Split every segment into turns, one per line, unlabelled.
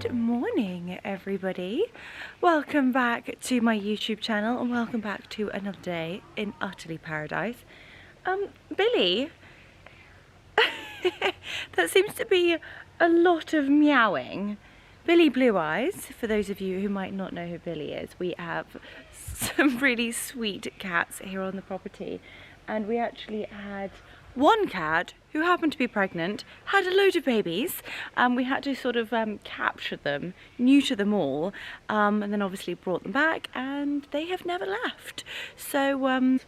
Good morning, everybody. Welcome back to my YouTube channel and welcome back to another day in utterly paradise. Billy, that seems to be a lot of meowing. Billy Blue Eyes, for those of you who might not know who Billy is, we have some really sweet cats here on the property, and we actually had one cat who happened to be pregnant, had a load of babies, and we had to sort of capture them, neuter them all, and then obviously brought them back, and they have never left. So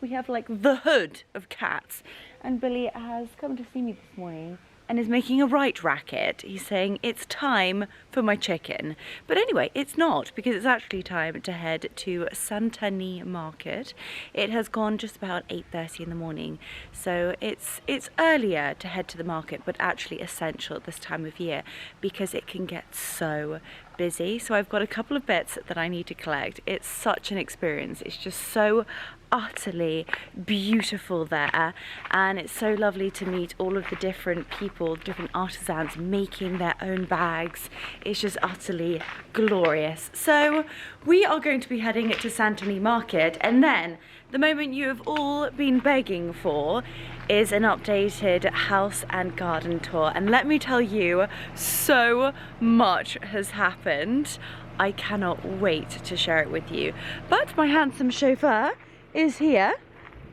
we have like the hood of cats, and Billy has come to see me this morning and is making a right racket. He's saying it's time for my chicken. But anyway, it's not, because it's actually time to head to Santani Market. It has gone just about 8:30 in the morning, so it's earlier to head to the market, but actually essential at this time of year because it can get so busy. So I've got a couple of bits that I need to collect. It's such an experience. It's just so utterly beautiful there, and it's so lovely to meet all of the different people, different artisans making their own bags. It's just utterly glorious. So we are going to be heading to Santani Market, and then the moment you have all been begging for is an updated house and garden tour. And let me tell you, so much has happened. I cannot wait to share it with you. But my handsome chauffeur is here,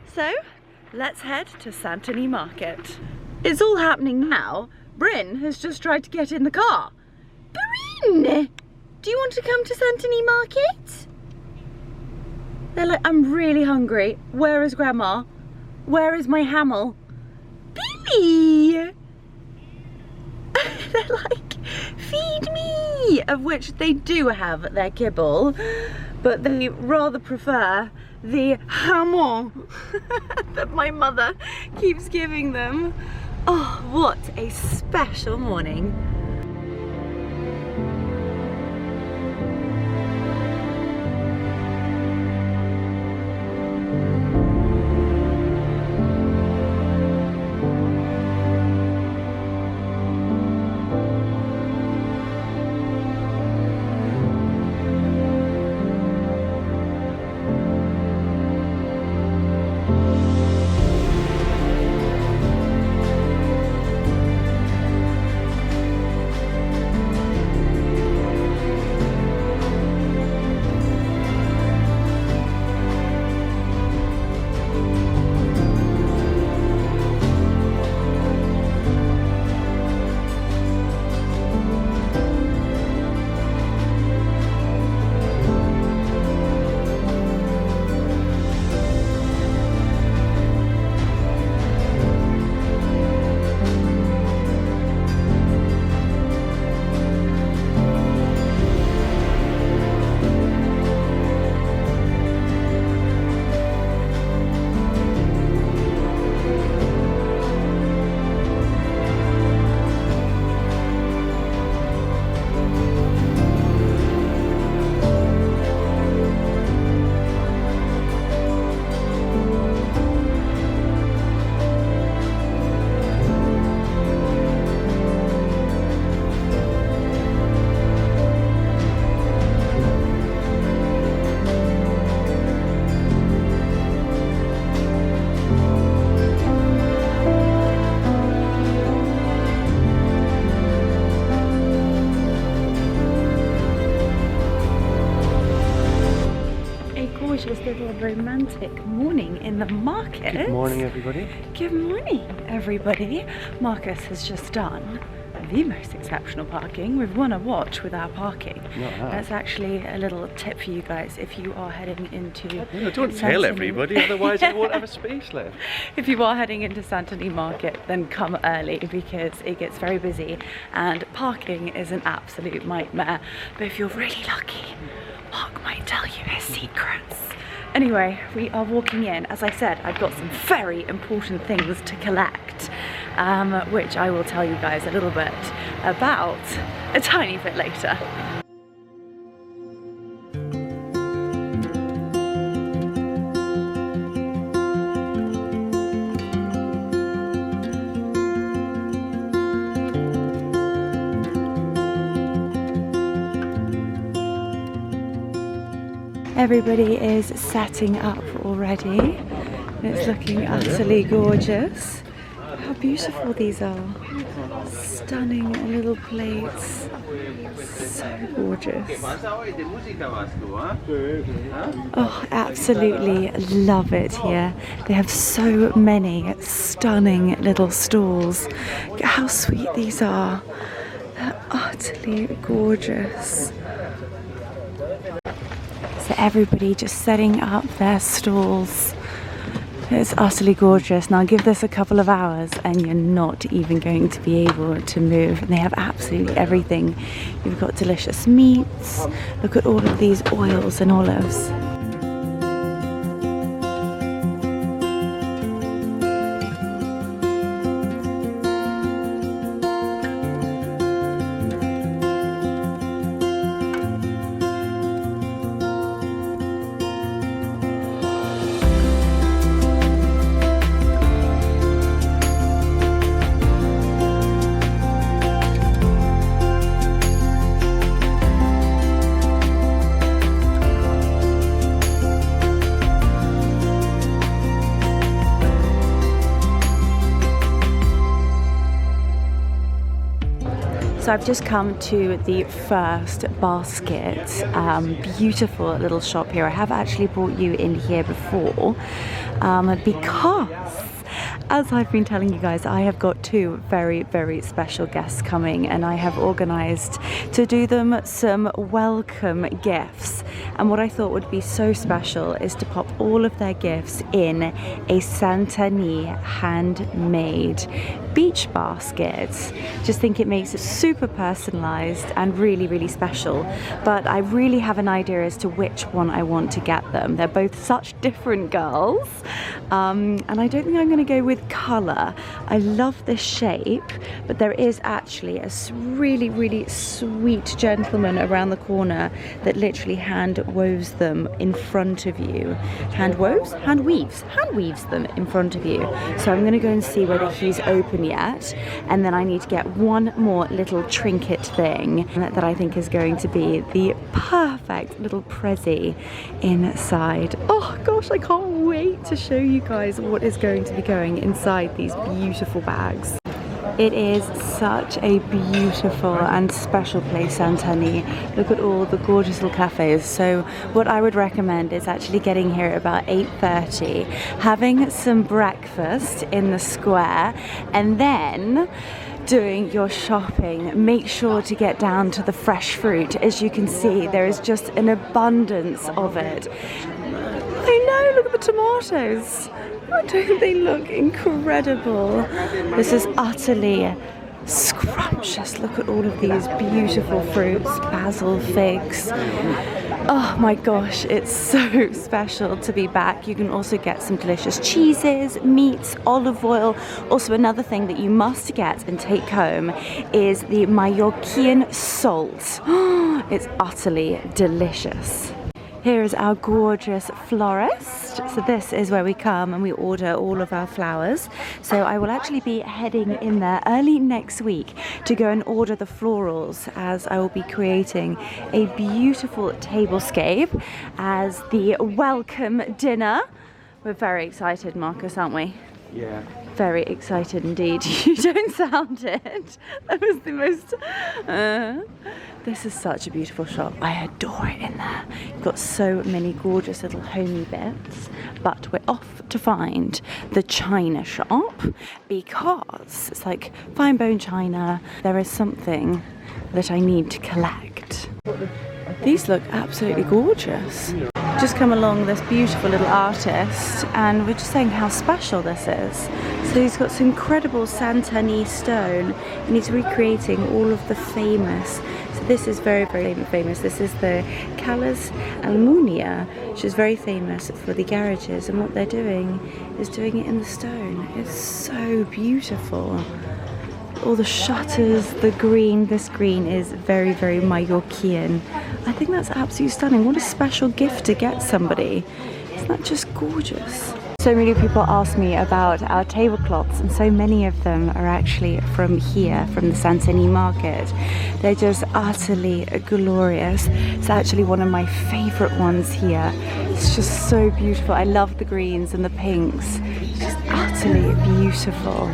so let's head to Santani Market. It's all happening now. Bryn has just tried to get in the car. Bryn, do you want to come to Santani Market? They're like, I'm really hungry. Where is Grandma? Where is my Hamel? Billy! They're like, feed me! Of which they do have their kibble, but they rather prefer the hamon that my mother keeps giving them. Oh, what a special morning. Little romantic morning in the market.
Good morning, everybody.
Good morning, everybody. Marcus has just done the most exceptional parking. We've won a watch with our parking. That's actually a little tip for you guys if you are heading into
don't tell everybody, otherwise I won't have a space left.
If you are heading into Santani Market, then come early because it gets very busy and parking is an absolute nightmare. But if you're really lucky, Mark might tell you his secrets. Anyway, we are walking in. As I said, I've got some very important things to collect, which I will tell you guys a little bit about a tiny bit later. everybody is setting up already. It's looking utterly gorgeous. How beautiful these are. Stunning little plates. So gorgeous. Oh, absolutely love it here. They have so many stunning little stalls. Look at how sweet these are. They're utterly gorgeous. So everybody just setting up their stalls. It's utterly gorgeous. Now give this a couple of hours and you're not even going to be able to move. And they have absolutely everything. You've got delicious meats. Look at all of these oils and olives. So I've just come to the first basket, beautiful little shop here. I have actually brought you in here before because, as I've been telling you guys, I have got two very, very special guests coming and I have organised to do them some welcome gifts. And what I thought would be so special is to pop all of their gifts in a Santani handmade beach basket. Just think it makes it super personalised and really, really special. But I really have an idea as to which one I want to get them. They're both such different girls. And I don't think I'm going to go with colour. I love this shape, but there is actually a really, really sweet gentleman around the corner that literally hand woves them in front of you. Hand weaves them in front of you. So I'm going to go and see whether he's open yet, and then I need to get one more little trinket thing that I think is going to be the perfect little prezzy inside. Oh gosh, I can't wait to show you guys what is going to be going inside these beautiful bags. It is such a beautiful and special place, Santani. Look at all the gorgeous little cafes. So what I would recommend is actually getting here at about 8:30, having some breakfast in the square, and then doing your shopping. Make sure to get down to the fresh fruit. As you can see, there is just an abundance of it. I know, look at the tomatoes. Don't they look incredible? This is utterly scrumptious. Look at all of these beautiful fruits, basil, figs. Oh my gosh, it's so special to be back. You can also get some delicious cheeses, meats, olive oil. Also, another thing that you must get and take home is the Mallorcan salt. It's utterly delicious. Here is our gorgeous florist. So this is where we come and we order all of our flowers. So I will actually be heading in there early next week to go and order the florals, as I will be creating a beautiful tablescape as the welcome dinner. We're very excited, Marcus, aren't we?
Yeah.
Very excited indeed. You don't sound it. That was the most... This is such a beautiful shop. I adore it in there. You've got so many gorgeous little homey bits. But we're off to find the china shop because it's like fine bone china. There is something that I need to collect. These look absolutely gorgeous. Just come along this beautiful little artist and we're just saying how special this is. So he's got some incredible Santani stone and he's recreating all of the famous. So this is very, very famous. This is the Callas Almunia, which is very famous for the garages, and what they're doing is doing it in the stone. It's so beautiful. All the shutters, the green, this green is very, very Mallorcan. I think that's absolutely stunning. What a special gift to get somebody. Isn't that just gorgeous? So So many people ask me about our tablecloths, and so many of them are actually from here, from the Santini market. They're just utterly glorious. It's actually one of my favorite ones here. It's just so beautiful. I love the greens and the pinks. It's just utterly beautiful.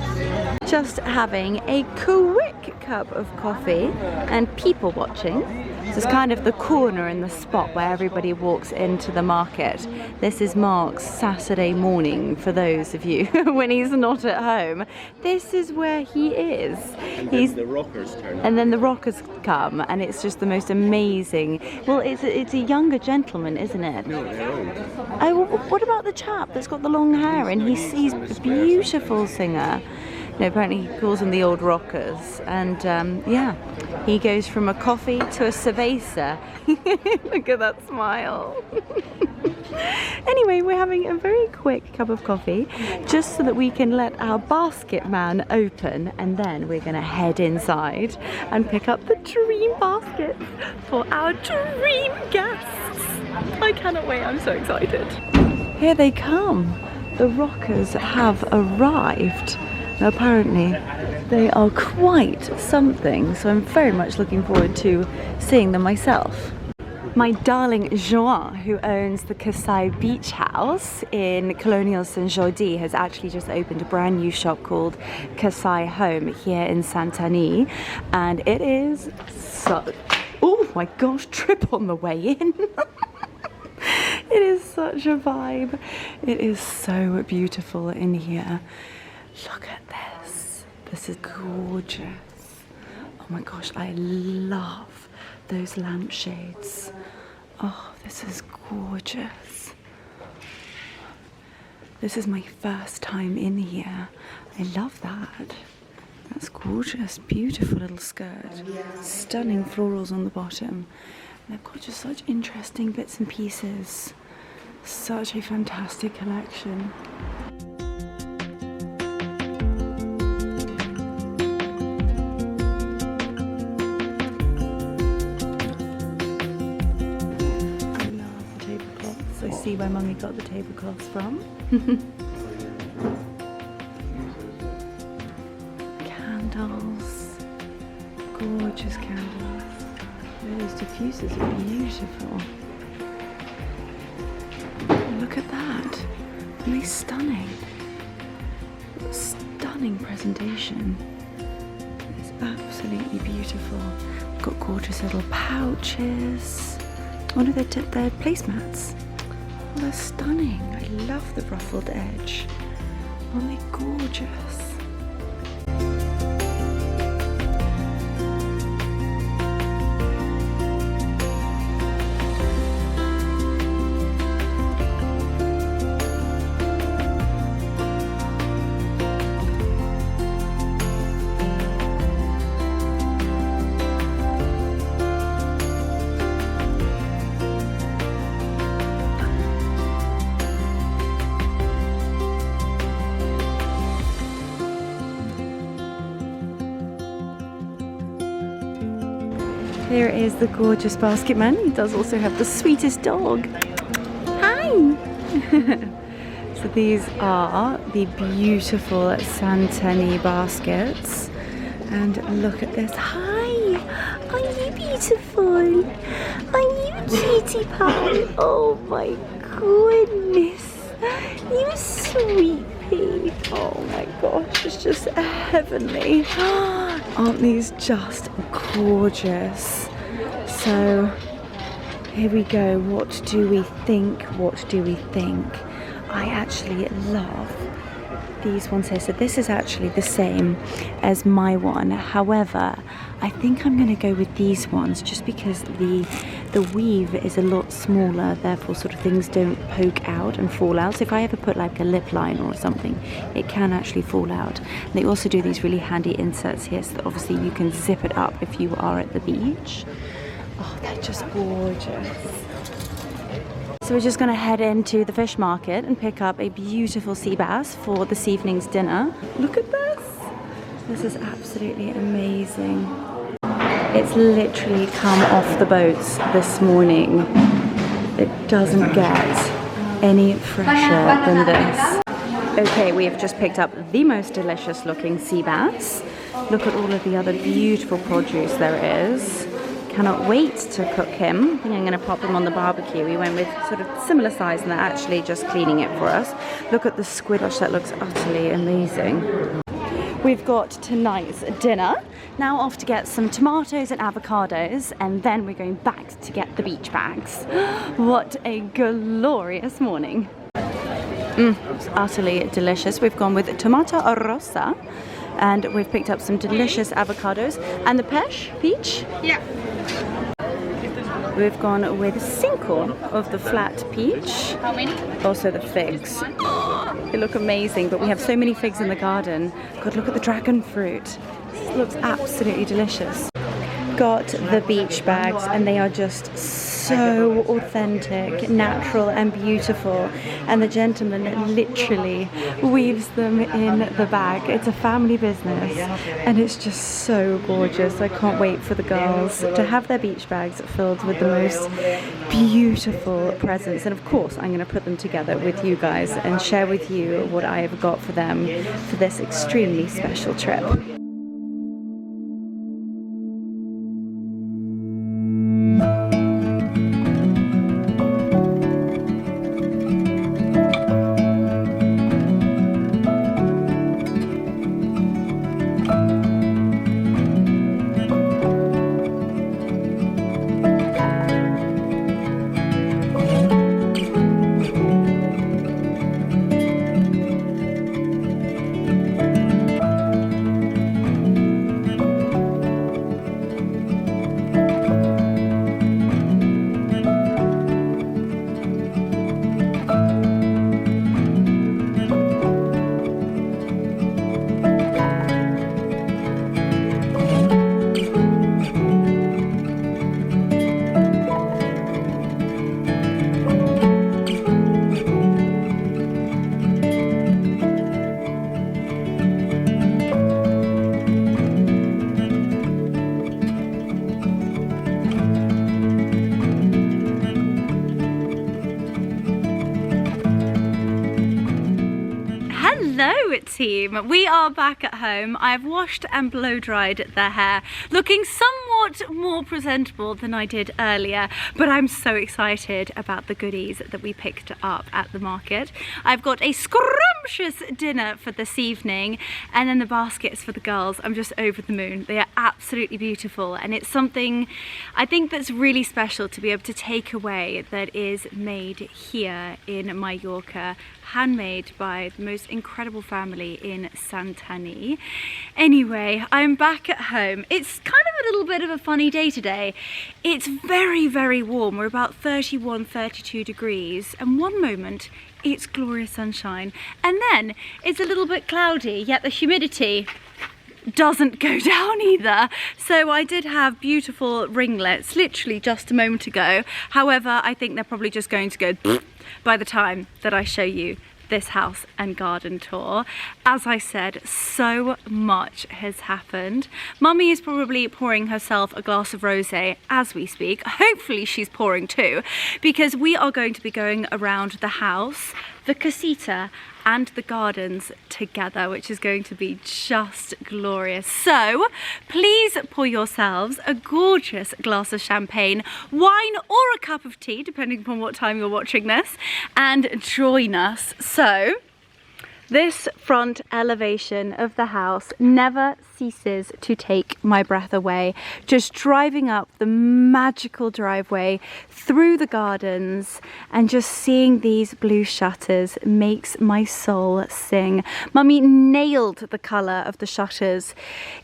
Just having a quick cup of coffee and people watching. This is kind of the corner in the spot where everybody walks into the market. This is Mark's Saturday morning, for those of you when he's not at home. This is where he is.
And the rockers turn up.
And then the rockers come, and it's just the most amazing. Well, it's a younger gentleman, isn't it?
No, they're old.
Oh, well, what about the chap that's got the long hair and he's a beautiful singer? No, apparently he calls them the old rockers, and yeah, he goes from a coffee to a cerveza. Look at that smile. Anyway, we're having a very quick cup of coffee just so that we can let our basket man open, and then we're going to head inside and pick up the dream baskets for our dream guests. I cannot wait, I'm so excited. Here they come. The rockers have arrived. Now, apparently they are quite something, so I'm very much looking forward to seeing them myself. My darling Joan, who owns the Kasai Beach House in Colonial Saint-Jordi, has actually just opened a brand new shop called Kasai Home here in Santani, and it is so... Oh my gosh, trip on the way in. It is such a vibe. It is so beautiful in here. Look at this. This is gorgeous. Oh my gosh, I love those lampshades. Oh, this is gorgeous. This is my first time in here. I love that. That's gorgeous. Beautiful little skirt. Stunning florals on the bottom. They've got just such interesting bits and pieces. Such a fantastic collection. I see where Mummy got the tablecloths from. Candles. Gorgeous candles. Those diffusers are beautiful. Look at that. Aren't they stunning? Stunning presentation. It's absolutely beautiful. Got gorgeous little pouches. Oh no, they're placemats. Oh, they're stunning. I love the ruffled edge. Aren't they gorgeous? Here is the gorgeous basket man. He does also have the sweetest dog. Hi! So these are the beautiful Santini baskets. And look at this. Hi! Are you beautiful? Are you cutie pie? Oh my goodness. You sweet pea. Oh my gosh, it's just heavenly. Aren't these just gorgeous? So here we go. What do we think? What do we think? I actually love these ones here. So this is actually the same as my one. However, I think I'm going to go with these ones just because the weave is a lot smaller, therefore sort of things don't poke out and fall out. So if I ever put like a lip liner or something, it can actually fall out. And they also do these really handy inserts here so that obviously you can zip it up if you are at the beach. Oh, they're just gorgeous. So we're just going to head into the fish market and pick up a beautiful sea bass for this evening's dinner. Look at this. This is absolutely amazing. It's literally come off the boats this morning. It doesn't get any fresher than this. Okay, we have just picked up the most delicious looking sea bass. Look at all of the other beautiful produce there is. Cannot wait to cook him. I think I'm going to pop him on the barbecue. We went with sort of similar size and they're actually just cleaning it for us. Look at the squid, that looks utterly amazing. We've got tonight's dinner. Now off to get some tomatoes and avocados, and then we're going back to get the beach bags. What a glorious morning. It's utterly delicious. We've gone with tomato rosa, and we've picked up some delicious avocados. And the peach?
Yeah.
We've gone with 5 of the flat peach.
How many?
Also the figs. They look amazing, but we have so many figs in the garden. God, look at the dragon fruit. This looks absolutely delicious. Got the beach bags, and they are just so authentic, natural and beautiful, and the gentleman literally weaves them in the bag. It's a family business and it's just so gorgeous. I can't wait for the girls to have their beach bags filled with the most beautiful presents, and of course I'm going to put them together with you guys and share with you what I have got for them for this extremely special trip.
Hello team, we are back at home. I've washed and blow dried their hair, looking somewhat more presentable than I did earlier, but I'm so excited about the goodies that we picked up at the market. I've got a scrumptious dinner for this evening, and then the baskets for the girls. I'm just over the moon. They are absolutely beautiful, and it's something I think that's really special to be able to take away that is made here in Mallorca, handmade by the most incredible family in Santani. Anyway, I'm back at home. It's kind of a little bit of a funny day today. It's very, very warm. We're about 31, 32 degrees, and one moment it's glorious sunshine, and then it's a little bit cloudy, yet the humidity doesn't go down either. So I did have beautiful ringlets literally just a moment ago. However, I think they're probably just going to go by the time that I show you this house and garden tour. As I said, so much has happened. Mummy is probably pouring herself a glass of rosé as we speak. Hopefully she's pouring too, because we are going to be going around the house, the casita and the gardens together, which is going to be just glorious. So please pour yourselves a gorgeous glass of champagne, wine or a cup of tea, depending upon what time you're watching this, and join us. So this front elevation of the house never ceases to take my breath away. Just driving up the magical driveway through the gardens and just seeing these blue shutters makes my soul sing. Mummy nailed the colour of the shutters.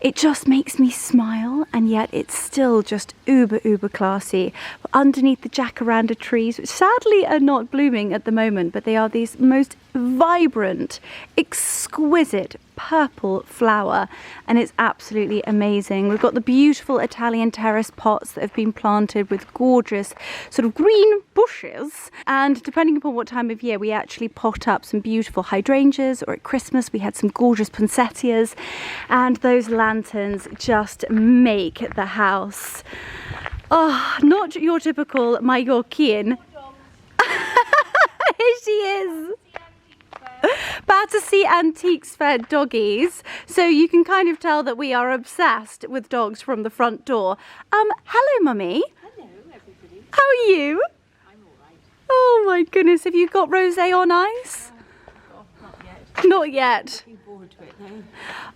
It just makes me smile, and yet it's still just uber classy. Underneath the jacaranda trees, which sadly are not blooming at the moment, but they are these most vibrant, exquisite purple flower, and it's absolutely amazing. We've got the beautiful Italian terrace pots that have been planted with gorgeous sort of green bushes, and depending upon what time of year we actually pot up some beautiful hydrangeas, or at Christmas we had some gorgeous poinsettias, and those lanterns just make the house not your typical Mallorquin. Here she is. Battersea Antiques Fair doggies. So you can kind of tell that we are obsessed with dogs from the front door. Hello, Mummy.
Hello, everybody.
How are you?
I'm all right.
Oh my goodness, have you got rosé on ice?
Oh, not yet.
Not yet.
Looking forward to it now.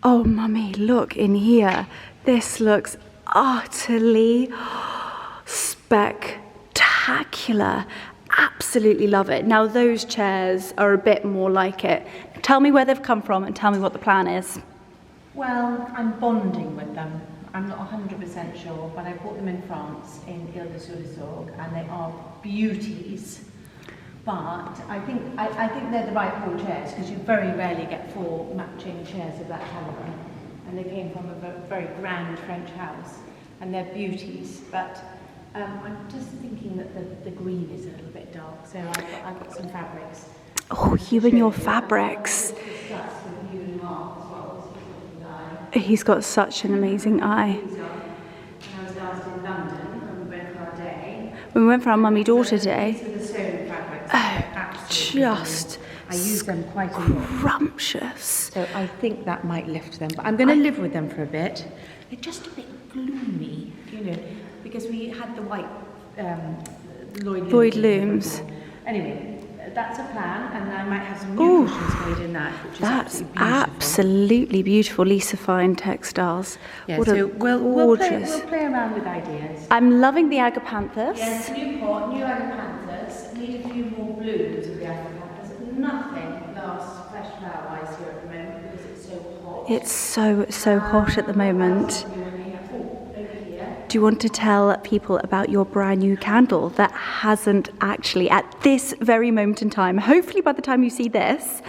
Oh, Mummy, look in here. This looks utterly spectacular. Absolutely love it. Now, those chairs are a bit more like it. Tell me where they've come from and tell me what the plan is.
Well, I'm bonding with them. I'm not 100% sure, but I bought them in France, in Udall, and they are beauties. But I think they're the right 4 chairs, because you very rarely get 4 matching chairs of that calibre. And they came from a very grand French house, and they're beauties. But I'm just thinking that the green is a little bit dark, so I've got some fabrics.
Oh, you and your fabrics. He's got such an amazing eye.
When I was last in London, when we went for our day.
When we went for our mummy-daughter day.
These are the sewn fabrics.
Just
I use them quite a lot.
scrumptious.
So I think that might lift them. But I'm going to live with them for a bit. They're just a bit gloomy, you know, because we had the white
Lloyd looms.
Anyway, that's a plan, and I might have some new cushions made in that, which is
That's
absolutely beautiful.
absolutely beautiful. Lisa Fine Textiles.
Yeah,
What
so
a
we'll
gorgeous.
play around with ideas.
I'm loving the agapanthus.
Yes, new pot, new agapanthus. Need a few more blooms of the agapanthus. Nothing lasts fresh flower-wise here at the moment because it's so hot.
It's so hot at the moment.
Over here.
Do you want to tell people about your brand new candle that hasn't actually, at this very moment in time, hopefully by the time you see this,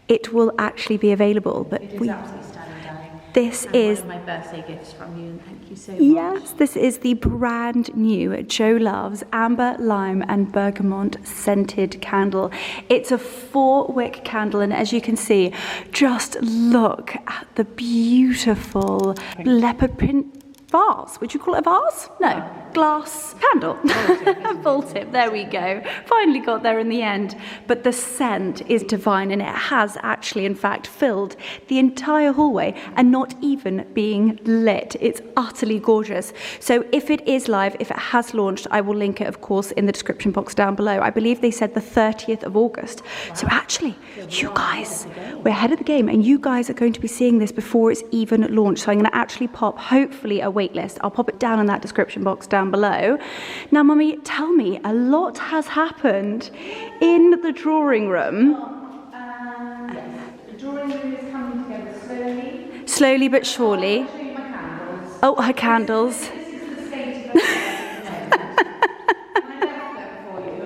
it will actually be available. But
It is absolutely stunning, darling.
this
And
is,
one of my birthday gifts from you, and thank you so much.
yes, this is the brand new Joe Loves Amber, Lime and Bergamot scented candle. It's a 4-wick candle, and as you can see, just look at the beautiful leopard print vase. Would you call it a vase? No, glass candle. Full tip, there we go. Finally got there in the end. But the scent is divine, and it has actually, in fact, filled the entire hallway and not even being lit. It's utterly gorgeous. So if it is live, if it has launched, I will link it, of course, in the description box down below. I believe they said the 30th of August. So actually, you guys, we're ahead of the game, and you guys are going to be seeing this before it's even launched. So I'm going to actually pop, hopefully, a wait list. I'll pop it down in that description box down below. Now, Mummy, tell me, a lot has happened in the drawing room.
Yes, the drawing room is coming together slowly.
Slowly but surely.
I'll show you my candles.
Oh, her candles.
This is the state of affairs at the moment. And I left them for you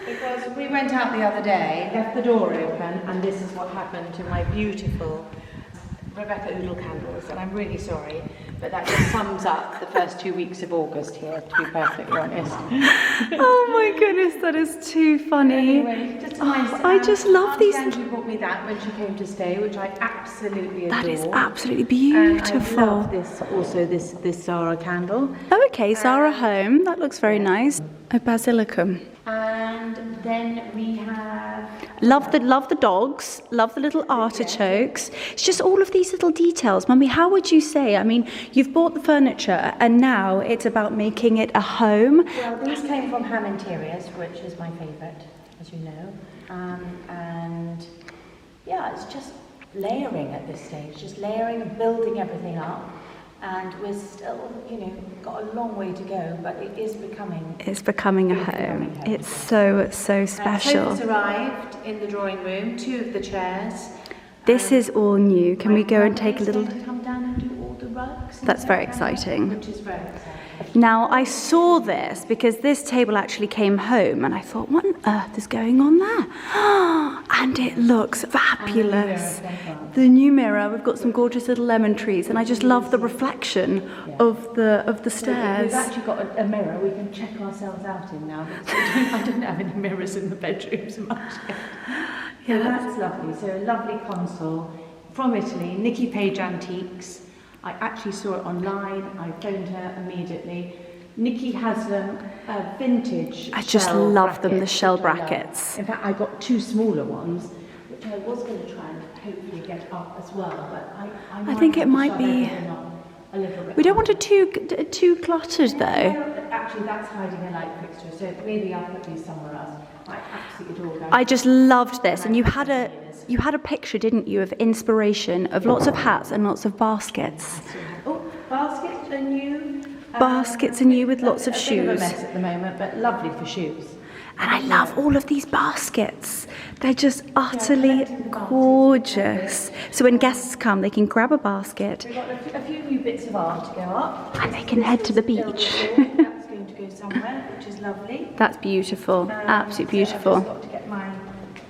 because we went out the other day, left the door open, and this is what happened to my beautiful Rebecca Udall candles, and I'm really sorry, but that just sums up the first 2 weeks of August here, to be perfectly honest.
Oh my goodness, that is too funny.
Anyway, just a nice,
I just love these.
Angie bought me that when she came to stay, which I absolutely adore.
That is absolutely
And
beautiful.
I love this, also this Zara candle.
Oh, okay, Zara Home. That looks very nice. A basilicum.
And then we have...
Love the dogs. Love the little artichokes. It's just all of these little details. Mummy, how would you say? I mean, you've bought the furniture, and now it's about making it a home.
Well, these came from Ham Interiors, which is my favourite, as you know. And yeah, it's just layering at this stage, just layering and building everything up. And we're still, you know, got a long way to go, but it is becoming...
It's becoming a home. It's so special.
Sofas arrived in the drawing room, 2 of the chairs.
This is all new. Can we go and take a little...
To come down and do all the rugs. and
That's very
stuff,
exciting.
Which is very exciting.
Now, I saw this because this table actually came home, and I thought, what on earth is going on there? And it looks fabulous. The new mirror, we've got some gorgeous little lemon trees, and I just love the reflection of the stairs.
We've actually got a mirror we can check ourselves out in now. I don't have any mirrors in the bedrooms much.
Yeah,
So that's lovely. So a lovely console from Italy, Nikki Page Antiques. I actually saw it online. I phoned her immediately. Nikki has them vintage.
I just
shell
love them, the
brackets,
shell
which I love.
brackets.
In fact, I got 2 smaller ones, which
which I was going to try and hopefully get up as well, but I
think it might
shove
be-
everything up a little bit.
We don't want it too cluttered though.
Well, actually, that's hiding a light fixture, so maybe I'll put these somewhere else. I absolutely adore going.
I just loved this, and you had a picture, didn't you, of inspiration of lots of hats and lots of baskets.
Oh, baskets are new.
Baskets are new with lots of
a bit of a
shoes.
mess at the moment, but lovely for shoes.
And I love all of these baskets. They're just utterly gorgeous. So when guests come, they can grab a basket
We've got a few new bits of art to go up.
and they can head to the beach.
That's going to go somewhere, which is lovely.
That's beautiful, absolutely
So
beautiful.
I've just got to get my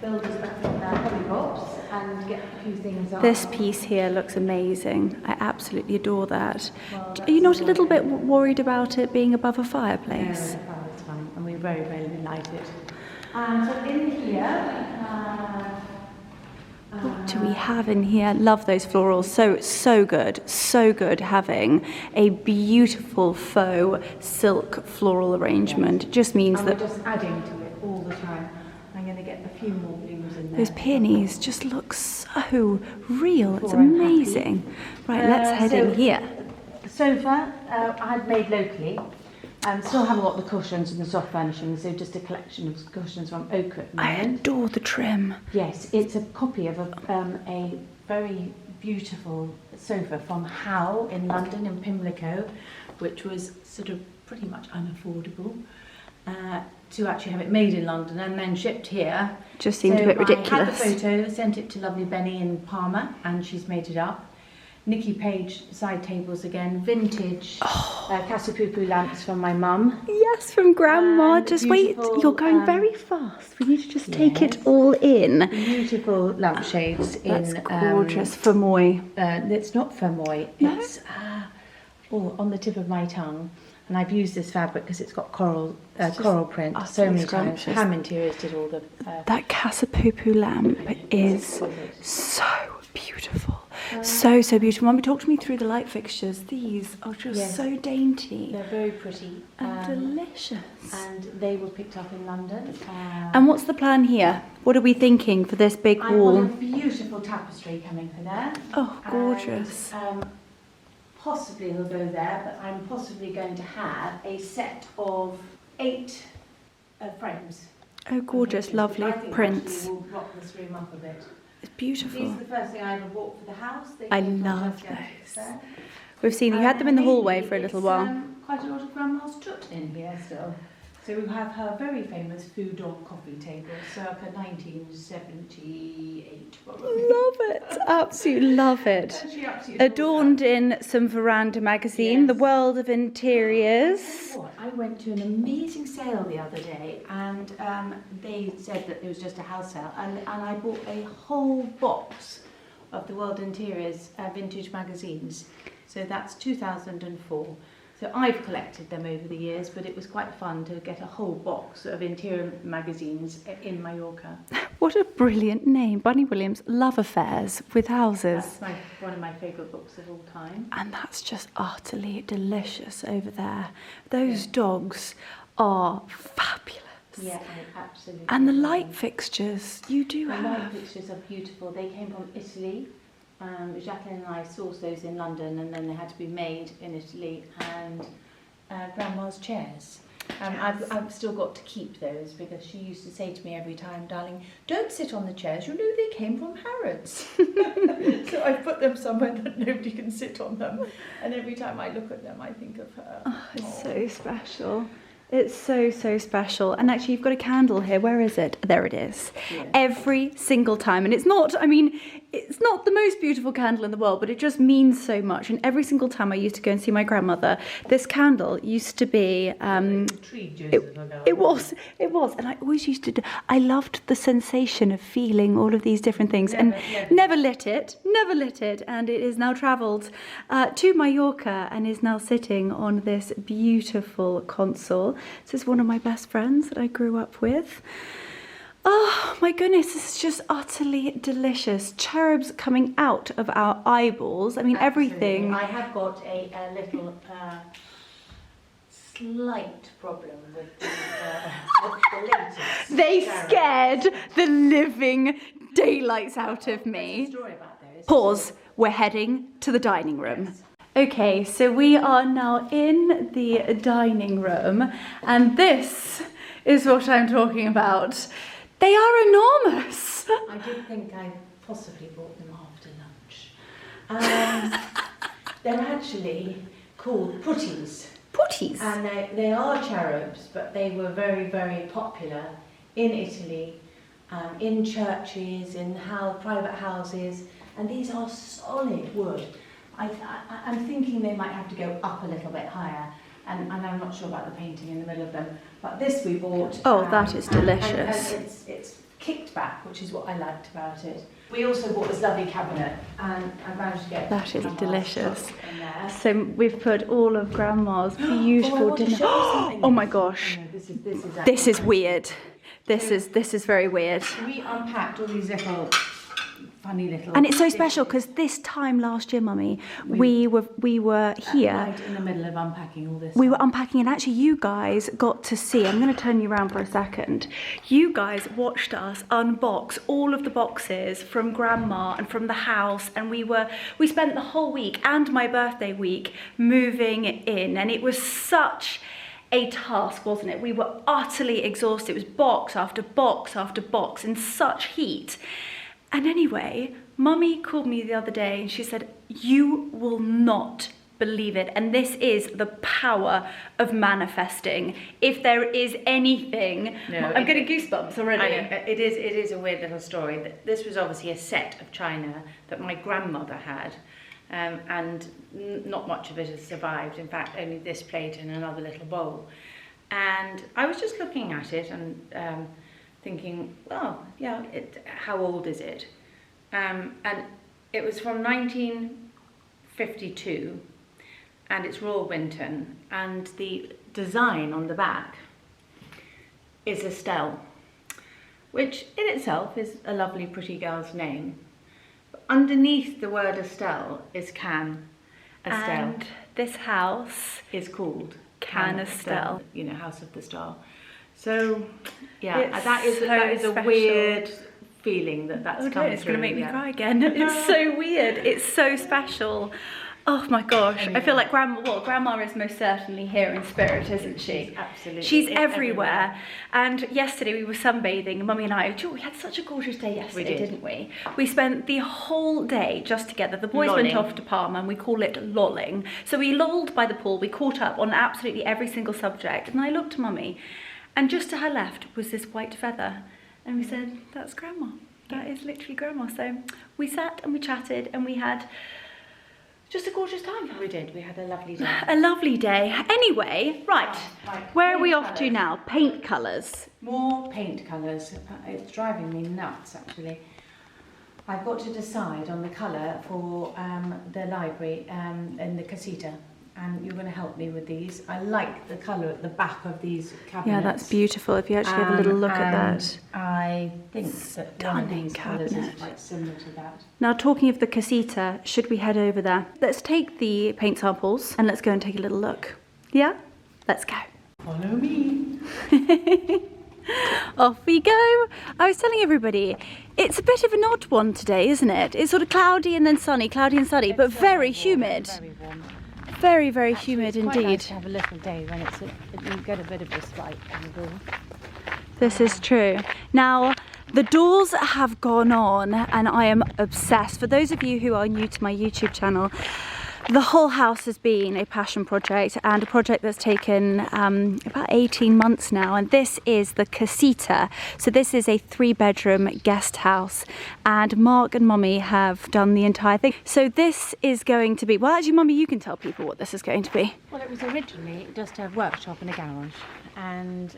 builders back from their hobby box and get a few things up.
This piece here looks amazing. I absolutely adore that. Are you not a little bit worried about it being above a fireplace?
It's fine, and we very rarely light it. So in here,
What do we have in here? Love those florals. So good. So good having a beautiful faux silk floral arrangement. It just means
and we're
that
just adding to it all the time. I'm going to get a few more blooms in there.
those peonies just look so real. It's
Before I'm happy.
amazing. Right, let's head
so-
in here.
The sofa I had made locally. Still haven't got the cushions and the soft furnishings, so just a collection of cushions from Oak at the
I
moment.
adore the trim.
Yes, it's a copy of a very beautiful sofa from Howe in London, in Pimlico, which was sort of pretty much unaffordable to actually have it made in London and then shipped here.
Just seemed a bit
I had
ridiculous.
the photo, sent it to lovely Benny in Parma, and she's made it up. Nikki Page side tables again, vintage Casapupu lamps from my mum.
Yes, from Grandma.
And
Just wait.
beautiful,
You're going very fast. We need to just take it all in.
Beautiful lampshades
That's
in
gorgeous. Famoy.
it's not Fermoy, it's on the tip of my tongue. And I've used this fabric because it's got coral print so many times.
scrumptious.
Ham Interiors did all the...
That Casapupu lamp is so beautiful. So beautiful. Mummy, talk to me through the light fixtures. These are just
Yes.
so dainty
They're very pretty.
and delicious.
And they were picked up in London.
And what's the plan here? What are we thinking for this big
I've
wall?
got a beautiful tapestry coming for there.
Oh, gorgeous.
And, possibly it'll go there, but I'm possibly going to have a set of 8 frames.
Oh, gorgeous,
Which
lovely
I think
prints.
actually will rock this room up a bit.
It's
These
beautiful.
are the first thing I ever bought for the house. They
I
came from
love
Tesco
those.
there.
We've seen you had them in the hallway
Mainly
for a little
it's,
while.
Quite a lot of Grandma's tut in here still. So we have her very famous food dog coffee table, circa 1978 probably.
Love it. Absolutely love it.
And she absolutely
Adorned in some Veranda magazine, The
Yes.
World of Interiors.
What? I went to an amazing sale the other day, and they said that it was just a house sale, and I bought a whole box of the World Interiors vintage magazines. So that's 2004. So I've collected them over the years, but it was quite fun to get a whole box of interior magazines in Mallorca.
What a brilliant name. Bunny Williams' Love Affairs with Houses.
That's one of my favourite books of all time.
And that's just utterly delicious over there. Those dogs are fabulous.
Yeah, absolutely.
And the light fixtures you do
The light
have.
fixtures are beautiful. They came from Italy. Jacqueline and I sourced those in London, and then they had to be made in Italy. And Grandma's chairs. I've still got to keep those because she used to say to me every time, darling, don't sit on the chairs. You know they came from Harrods. So I put them somewhere that nobody can sit on them. And every time I look at them, I think of her.
Oh, it's so special. It's so special. And actually, you've got a candle here. Where is it? There it is.
Yeah.
Every single time. And it's not, I mean, it's not the most beautiful candle in the world, but it just means so much. And every single time I used to go and see my grandmother, this candle used to be... It was. And I always used to do... I loved the sensation of feeling all of these different things. Never lit it. And it is now travelled to Mallorca and is now sitting on this beautiful console. This is one of my best friends that I grew up with. Oh my goodness, this is just utterly delicious. Cherubs coming out of our eyeballs. I mean, everything.
I have got a little slight problem with the latest.
They
cherub.
scared the living daylights out of
There's a
me.
story about those.
Pause. We're heading to the dining room. Okay, so we are now in the dining room, and this is what I'm talking about. They are enormous.
I did think I possibly bought them after lunch. They're actually called putties.
Putties.
And they are cherubs, but they were very, very popular in Italy, in churches, in private houses, and these are solid wood. I'm thinking they might have to go up a little bit higher, and I'm not sure about the painting in the middle of them, but this we bought.
Oh, that is delicious.
And it's kicked back, which is what I liked about it. We also bought this lovely cabinet, and I managed to get
That is
Grandma's
delicious.
stuff in there.
So we've put all of Grandma's beautiful dinner. Oh my gosh, this is weird. This is very weird.
We unpacked all these little funny little.
And it's so special because this time last year, Mummy, we were here.
Right in the middle of unpacking all this.
We were unpacking, and actually you guys got to see, I'm going to turn you around for a second. You guys watched us unbox all of the boxes from Grandma and from the house, and we spent the whole week and my birthday week moving in, and it was such a task, wasn't it? We were utterly exhausted. It was box after box after box in such heat. And anyway, Mummy called me the other day and she said, you will not believe it. And this is the power of manifesting. If there is anything, I'm getting goosebumps already.
I know. It is a weird little story. This was obviously a set of china that my grandmother had, and not much of it has survived. In fact, only this plate and another little bowl. And I was just looking at it and thinking, well, yeah, how old is it? And it was from 1952, and it's Royal Winton, and the design on the back is Estelle, which in itself is a lovely, pretty girl's name. But underneath the word Estelle is Can Estelle.
And this house
is called
Can Estelle.
You know, House of the Star. So, yeah,
It's
that is
so
a
special.
weird feeling that's come through.
It's going to make me
yeah.
cry again. It's so weird. It's so special. Oh my gosh. I feel like Grandma is most certainly here in spirit, isn't she?
She's absolutely.
She's
it's
everywhere. And yesterday we were sunbathing, Mummy and I. We had such a gorgeous day yesterday, didn't we? We spent the whole day just together. The boys went off to Palma, and we call it lolling. So we lolled by the pool. We caught up on absolutely every single subject. And I looked to Mummy, and just to her left was this white feather. And we said, that's Grandma. That is literally Grandma. So we sat and we chatted and we had just a gorgeous time.
We did. We had a lovely day.
A lovely day. Anyway, right. Where are we off to now? Paint colours.
More paint colours. It's driving me nuts, actually. I've got to decide on the colour for the library in the casita. And you're going to help me with these. I like the colour at the back of these cabinets.
Yeah, that's beautiful. If you actually have a little look at that.
I think that one of
Stunning
these colours is
cabinet.
quite similar to that.
Now, talking of the casita, should we head over there? Let's take the paint samples and let's go and take a little look. Yeah? Let's go.
Follow me.
Off we go. I was telling everybody, it's a bit of an odd one today, isn't it? It's sort of cloudy and then sunny, cloudy and sunny, but very humid.
Very warm.
Very, very humid
It's quite
indeed.
nice to have a little day when you get a bit of a slight angle.
This is true. Now, the doors have gone on and I am obsessed. For those of you who are new to my YouTube channel, the whole house has been a passion project and a project that's taken about 18 months now, and this is the casita. So this is a 3-bedroom guest house, and Mark and Mummy have done the entire thing. So this is going to be, well actually Mummy, you can tell people what this is going to be.
Well, it was originally just a workshop and a garage, and